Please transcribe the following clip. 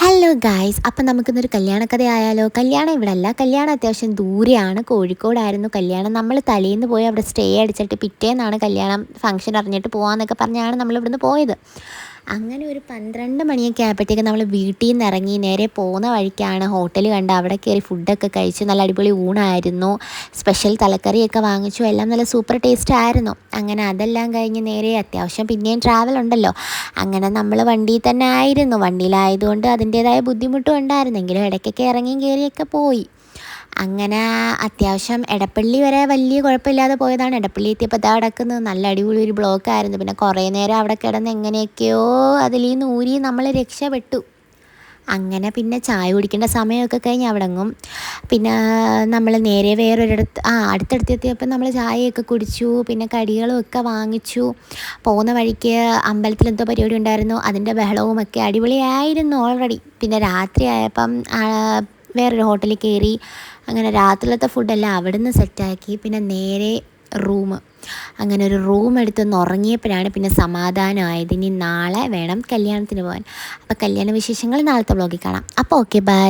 Hello guys, അപ്പം നമുക്കിന്നൊരു കല്യാണക്കഥയായാലോ? കല്യാണം ഇവിടെ അല്ല, കല്യാണം അത്യാവശ്യം ദൂരെയാണ്. കോഴിക്കോടായിരുന്നു കല്യാണം. നമ്മൾ തലേന്ന് പോയി അവിടെ സ്റ്റേ അടിച്ചിട്ട് പിറ്റേന്നാണ് കല്യാണം ഫംഗ്ഷൻ അറിഞ്ഞിട്ട് പോകാമെന്നൊക്കെ പറഞ്ഞാണ് നമ്മൾ ഇവിടുന്ന് പോയത്. അങ്ങനെ ഒരു 12 മണിയൊക്കെ ആയപ്പോഴത്തേക്ക് നമ്മൾ വീട്ടിൽ നിന്ന് ഇറങ്ങി നേരെ പോകുന്ന വഴിക്കാണ് ഹോട്ടൽ കണ്ട് അവിടെ കയറി ഫുഡൊക്കെ കഴിച്ച് നല്ല അടിപൊളി ഊണായിരുന്നു. സ്പെഷ്യൽ തലക്കറിയൊക്കെ വാങ്ങിച്ചു. എല്ലാം നല്ല സൂപ്പർ ടേസ്റ്റ് ആയിരുന്നു. അങ്ങനെ അതെല്ലാം കഴിഞ്ഞ് നേരെ അത്യാവശ്യം പിന്നെയും ട്രാവൽ ഉണ്ടല്ലോ, അങ്ങനെ നമ്മൾ വണ്ടിയിൽ തന്നെ ആയിരുന്നു. വണ്ടിയിലായതുകൊണ്ട് അതിൻ്റേതായ ബുദ്ധിമുട്ടും ഉണ്ടായിരുന്നെങ്കിലും ഇടയ്ക്കൊക്കെ ഇറങ്ങിയും കയറിയൊക്കെ പോയി. അങ്ങനെ അത്യാവശ്യം എടപ്പള്ളി വരെ വലിയ കുഴപ്പമില്ലാതെ പോയതാണ്. എടപ്പള്ളി എത്തിയപ്പോൾ ഇതാ കിടക്കുന്നത് നല്ല അടിപൊളി ഒരു ബ്ലോക്കായിരുന്നു. പിന്നെ കുറേ നേരം അവിടെ കിടന്ന് എങ്ങനെയൊക്കെയോ അതിൽ നിന്ന് ഊരി നമ്മൾ രക്ഷപ്പെട്ടു. അങ്ങനെ പിന്നെ ചായ കുടിക്കേണ്ട സമയമൊക്കെ കഴിഞ്ഞ് അവിടെങ്ങും പിന്നെ നമ്മൾ നേരെ അടുത്തടുത്തെത്തിയപ്പോൾ നമ്മൾ ചായയൊക്കെ കുടിച്ചു. പിന്നെ കടികളും ഒക്കെ വാങ്ങിച്ചു. പോകുന്ന വഴിക്ക് അമ്പലത്തിൽ എന്തോ പരിപാടി ഉണ്ടായിരുന്നു, അതിൻ്റെ ബഹളവും ഒക്കെ അടിപൊളിയായിരുന്നു ഓൾറെഡി. പിന്നെ രാത്രി ആയപ്പം വേറൊരു ഹോട്ടലിൽ കയറി. അങ്ങനെ രാത്രിയിലത്തെ ഫുഡെല്ലാം അവിടുന്ന് സെറ്റാക്കി. പിന്നെ നേരെ റൂം അങ്ങനെ ഒരു റൂം എടുത്തൊന്ന് ഉറങ്ങിയപ്പോഴാണ് പിന്നെ സമാധാനമായത്. ഇനി നാളെ വേണം കല്യാണത്തിന് പോകാൻ. അപ്പോൾ കല്യാണ വിശേഷങ്ങൾ നാളത്തെ വ്ളോഗിൽ കാണാം. അപ്പോൾ ഓക്കെ, ബൈ.